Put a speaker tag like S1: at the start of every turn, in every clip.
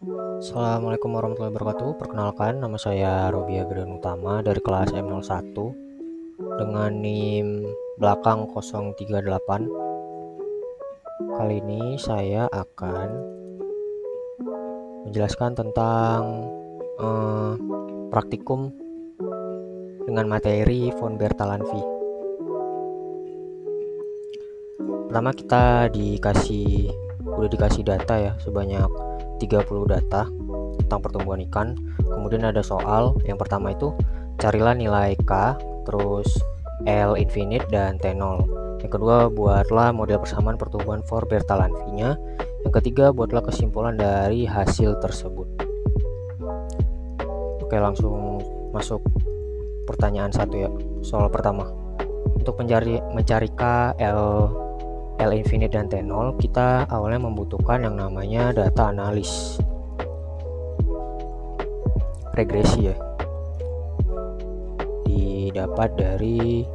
S1: Assalamualaikum warahmatullahi wabarakatuh. Perkenalkan, nama saya Robi Agrian Utama dari kelas M01 dengan NIM belakang 038. Kali ini saya akan menjelaskan tentang praktikum dengan materi von Bertalanffy. Pertama kita udah dikasih data ya, sebanyak 30 data tentang pertumbuhan ikan. Kemudian ada soal yang pertama itu carilah nilai K, terus L infinite dan T0. Yang kedua, buatlah model persamaan pertumbuhan von Bertalanffy-nya. Yang ketiga, buatlah kesimpulan dari hasil tersebut. Oke, langsung masuk pertanyaan satu ya. Soal pertama, untuk mencari K, L infinite dan T0, kita awalnya membutuhkan yang namanya data analis regresi ya. Didapat dari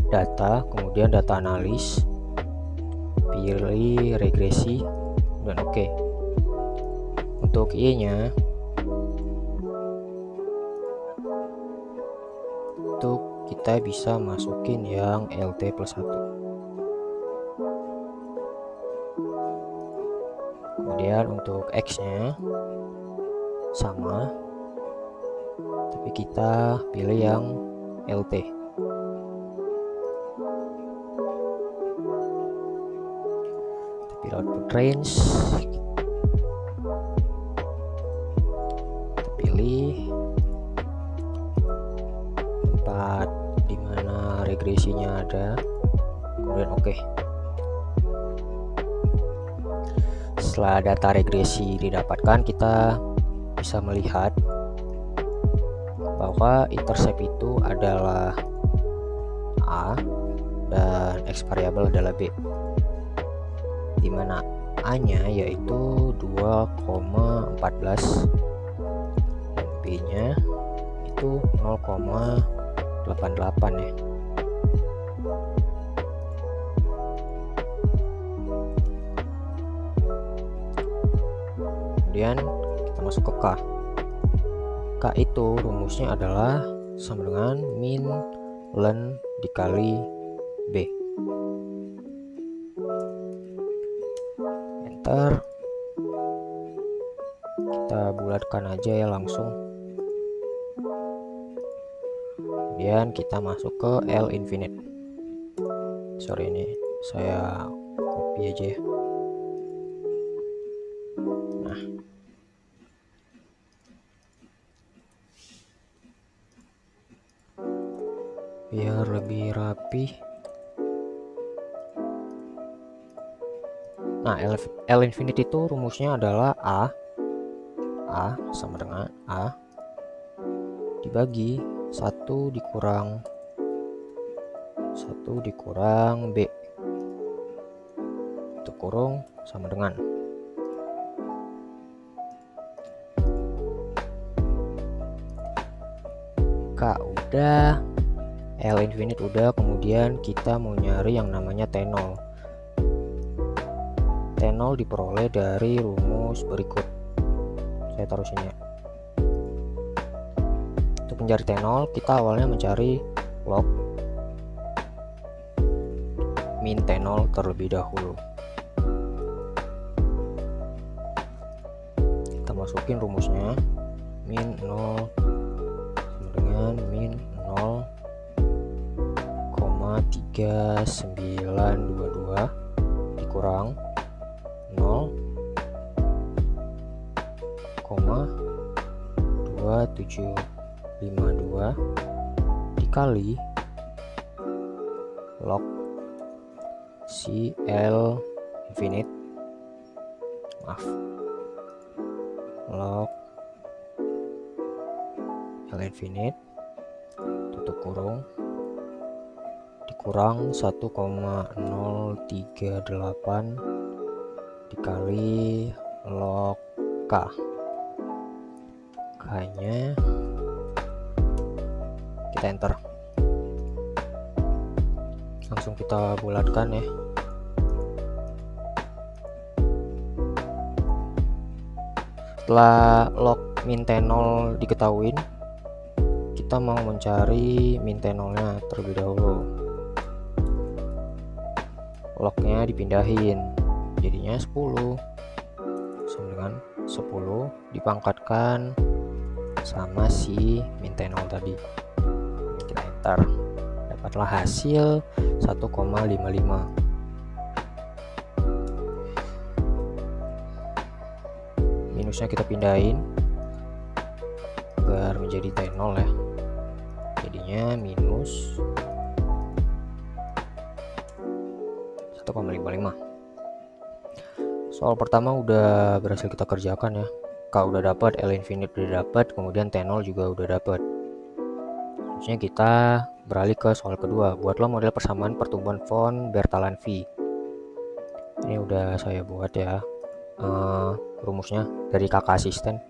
S1: data, kemudian data analis, pilih regresi, dan oke. Untuk Y-nya, untuk kita bisa masukin yang LT plus 1. Kemudian untuk X-nya sama, tapi kita pilih yang LT. Pilih output range, kita pilih tempat dimana regresinya ada, kemudian oke. Setelah data regresi didapatkan, kita bisa melihat bahwa intercept itu adalah A dan X variabel adalah B, dimana A-nya yaitu 2,14 dan B-nya itu 0,88 ya. Kemudian kita masuk ke K. K itu rumusnya adalah sama dengan min len dikali B. Enter. Kita bulatkan aja ya langsung. Kemudian kita masuk ke L infinite. Sorry, ini saya copy aja ya. Nah, biar lebih rapi. Nah, L infinite itu rumusnya adalah A sama dengan A dibagi 1 dikurang B itu kurung sama dengan K udah, L infinite udah, kemudian kita mau nyari yang namanya T0. T0 diperoleh dari rumus berikut. Saya taruh sini ya. Untuk mencari T0, kita awalnya mencari log min T0 terlebih dahulu. Kita masukin rumusnya, min 0 sama dengan min 0,3922 dikurang 0,2752 dikali log si L infinite, log L infinite tutup kurung dikurang 1,038 dikali log K. K-nya kita enter. Langsung kita bulatkan ya. Setelah log min T0 diketahui, kita mau mencari min T0-nya terlebih dahulu. Lognya dipindahin, jadinya 10 sama dengan 10 dipangkatkan sama si min T0 tadi. Kita enter, dapatlah hasil 1,55. Minusnya kita pindahin agar menjadi T0 ya, jadinya minus 1,55. Soal pertama udah berhasil kita kerjakan ya. K udah dapat, L infinite udah dapat, kemudian T0 juga udah dapat. Selanjutnya kita beralih ke soal kedua. Buatlah model persamaan pertumbuhan von Bertalanffy V. Ini udah saya buat ya rumusnya dari kakak asisten.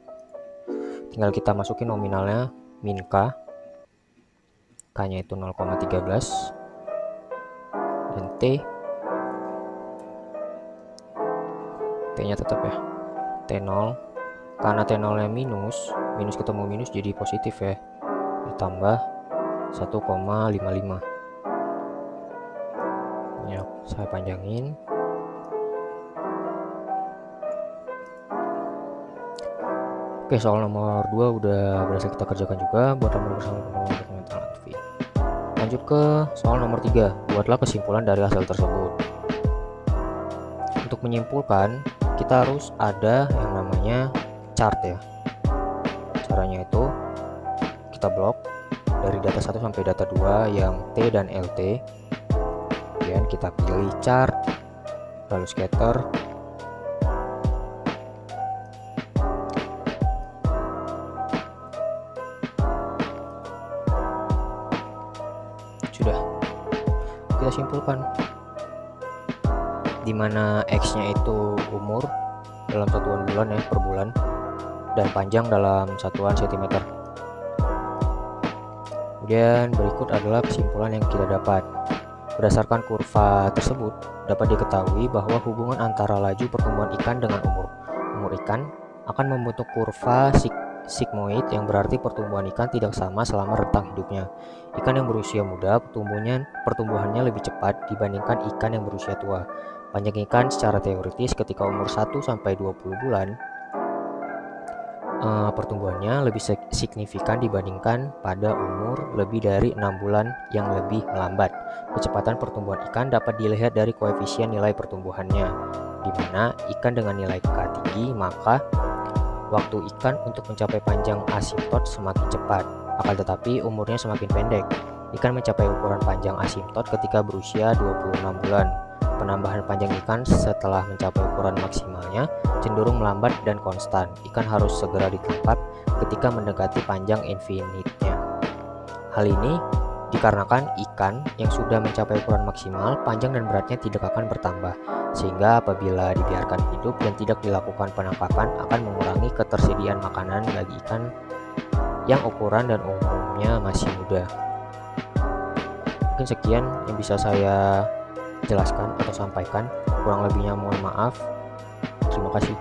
S1: Tinggal kita masukin nominalnya min K. K-nya itu 0,13 dan T-nya tetap ya T0. Karena T0 nya minus ketemu minus jadi positif ya, ditambah 1,55. Ya, saya panjangin. Oke, soal nomor 2 udah berhasil kita kerjakan juga. Buatlah model bersama pertumbuhan Bertalanffy. Lanjut ke soal nomor 3. Buatlah kesimpulan dari hasil tersebut. Untuk menyimpulkan, kita harus ada yang namanya chart ya. Caranya itu kita blok dari data 1 sampai data 2 yang T dan LT. Kemudian kita pilih chart, lalu scatter. Sudah kita simpulkan, dimana X-nya itu umur dalam satuan bulan ya, per bulan, dan panjang dalam satuan cm. Kemudian berikut adalah kesimpulan yang kita dapat. Berdasarkan kurva tersebut dapat diketahui bahwa hubungan antara laju pertumbuhan ikan dengan umur ikan akan membentuk kurva sigmoid, yang berarti pertumbuhan ikan tidak sama selama rentang hidupnya. Ikan yang berusia muda pertumbuhannya lebih cepat dibandingkan ikan yang berusia tua. Panjang ikan secara teoritis ketika umur 1-20 bulan pertumbuhannya lebih signifikan dibandingkan pada umur lebih dari 6 bulan yang lebih melambat. Kecepatan pertumbuhan ikan dapat dilihat dari koefisien nilai pertumbuhannya, di mana ikan dengan nilai K tinggi maka waktu ikan untuk mencapai panjang asimptot semakin cepat. Akan tetapi umurnya semakin pendek. Ikan mencapai ukuran panjang asimptot ketika berusia 26 bulan. Penambahan panjang ikan setelah mencapai ukuran maksimalnya cenderung melambat dan konstan. Ikan harus segera ditangkap ketika mendekati panjang infinite-nya. Hal ini dikarenakan ikan yang sudah mencapai ukuran maksimal, panjang dan beratnya tidak akan bertambah, sehingga apabila dibiarkan hidup dan tidak dilakukan penangkapan akan mengurangi ketersediaan makanan bagi ikan yang ukuran dan umumnya masih muda. Mungkin sekian yang bisa saya jelaskan atau sampaikan, kurang lebihnya mohon maaf. Terima kasih.